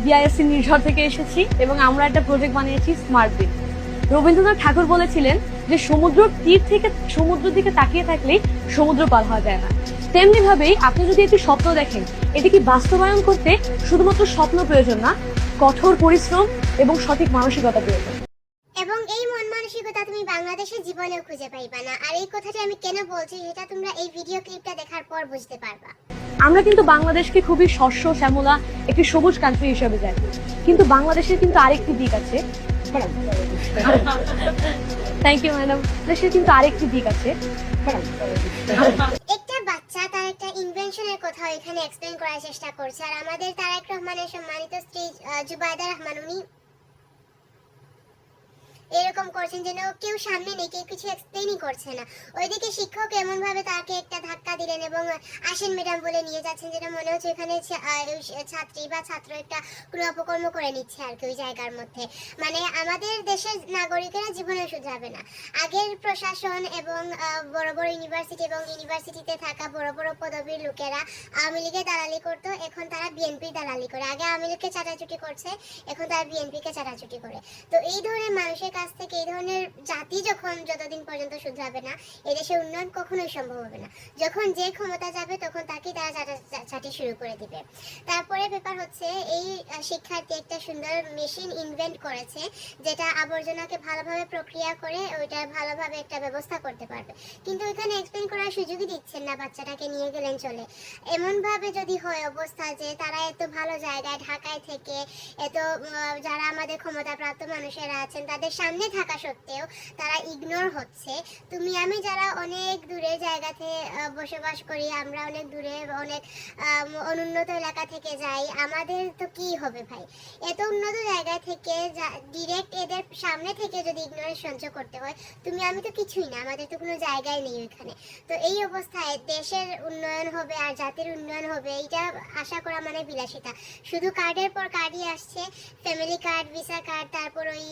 বিআইএসসি নির্ঝর থেকে এসেছি এবং আমরা একটা প্রজেক্ট বানিয়েছি স্মার্ট বিল। রবীন্দ্রনাথ ঠাকুর বলেছিলেন যে সমুদ্র তীর থেকে সমুদ্রের দিকে তাকিয়ে থাকলেই সমুদ্র পার হওয়া যায় না। তেমনি ভাবেই আপনি যদি একটি স্বপ্ন দেখেন, এটিকে বাস্তবায়ন করতে শুধুমাত্র স্বপ্ন প্রয়োজন না, কঠোর পরিশ্রম এবং সঠিক মানসিকতা প্রয়োজন। এবং এই মন মানসিকতা তুমি বাংলাদেশের জীবনেও খুঁজে পাইবা না। আর এই কথাটি আমি কেন বলছি সেটা তোমরা এই ভিডিও ক্লিপটা দেখার পর বুঝতে পারবা। আমরা কিন্তু বাংলাদেশকে খুবই শস্য শ্যামলা একটি সবুজ কান্ট্রি হিসেবে জানি, কিন্তু বাংলাদেশের কিন্তু আরেকটি দিক আছে। Thank you madam. দেশের কিন্তু আরেকটি দিক আছে। একটা বাচ্চা তার একটা ইনভেনশনের কথা এখানে এক্সপ্লেইন করার চেষ্টা করছে, আর আমাদের তারেক রহমানের সম্মানিত স্ত্রী জুবাইদা রহমান উনি এরকম করছেন যেন কেউ সামনে নেই, কেউ কিছু এক্সপ্লেনই করছে না। ওইদিকে শিক্ষক এমন ভাবে তাকে একটা ধাক্কা দিলেন এবং আসেন ম্যাডাম বলে নিয়ে যাচ্ছেন, যেটা মনে হচ্ছে এখানে ছাত্রী বা ছাত্র একটা কোনো অপকর্ম করে নিচ্ছে আর কি ওই জায়গার মধ্যে। মানে আমাদের দেশের নাগরিকেরা জীবনে শুধরাবে না। আগের প্রশাসন এবং বড় বড় ইউনিভার্সিটি এবং ইউনিভার্সিটিতে থাকা বড় বড় পদবীর লোকেরা আওয়ামী লীগের দালালি করতো, এখন তারা বিএনপির দালালি করে। আগে আওয়ামী লীগকে চাটাচুটি করছে, এখন তারা বিএনপিকে চাটাচুটি করে। তো এই ধরনের মানুষের কাছ থেকে এই ধরনের জাতি যতদিন পর্যন্ত শুধরাবে না, এদেশে উন্নয়ন কখনোই সম্ভব হবে না। যখন যে ক্ষমতা যাবে তখন তাকেই তারা চাটি শুরু করে দিবে। তারপরে ব্যাপার হচ্ছে এই শিক্ষার্থী একটা সুন্দর মেশিন ইনভেন্ট করেছে, যেটা আবর্জনাকে ভালোভাবে প্রক্রিয়া করে ওইটা ভালোভাবে একটা ব্যবস্থা করতে পারবে। কিন্তু ওইখানে এক্সপ্লেন করার সুযোগই দিচ্ছেন না, বাচ্চাটাকে নিয়ে গেলেন চলে। এমন ভাবে যদি হয় অবস্থা যে তারা এত ভালো জায়গায় ঢাকায় থেকে এত যারা আমাদের ক্ষমতাপ্রাপ্ত মানুষেরা আছেন তাদের সামনে থাকা সত্ত্বেও তারা ইগনোর হচ্ছে। তুমি আমি যারা অনেক দূরের জায়গাতে বসবাস করি, আমরা অনেক দূরে অনেক অনুন্নত এলাকা থেকে যাই, আমাদের তো কি হবে ভাই? এত উন্নত জায়গা থেকে ডিরেক্ট এদের সামনে থেকে যদি ইগনোরেন্স সহ্য করতে হয়, তুমি আমি তো কিছুই না, আমাদের তো কোনো জায়গায় নেই ওইখানে। তো এই অবস্থায় দেশের উন্নয়ন হবে আর জাতির উন্নয়ন হবে এইটা আশা করা মানে বিলাসিতা। শুধু কার্ডের পর কার্ডই আসছে, ফ্যামিলি কার্ড, ভিসা কার্ড, তারপর ওই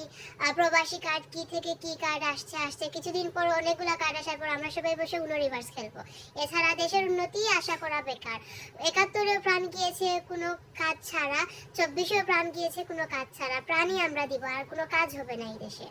প্রবাসী কার্ড, কি থেকে কি কার্ড আসছে কিছুদিন পর অনেকগুলো কার্ড আসার পর আমরা সবাই বসে উনো রিভার্স খেলবো। এছাড়া দেশের উন্নতি আশা করা বেকার। ৭১-এও প্রাণ গিয়েছে কোনো কাজ ছাড়া, ২৪-এও প্রাণ গিয়েছে কোনো কাজ ছাড়া। প্রাণই আমরা দিব, আর কোনো কাজ হবে না এই দেশে।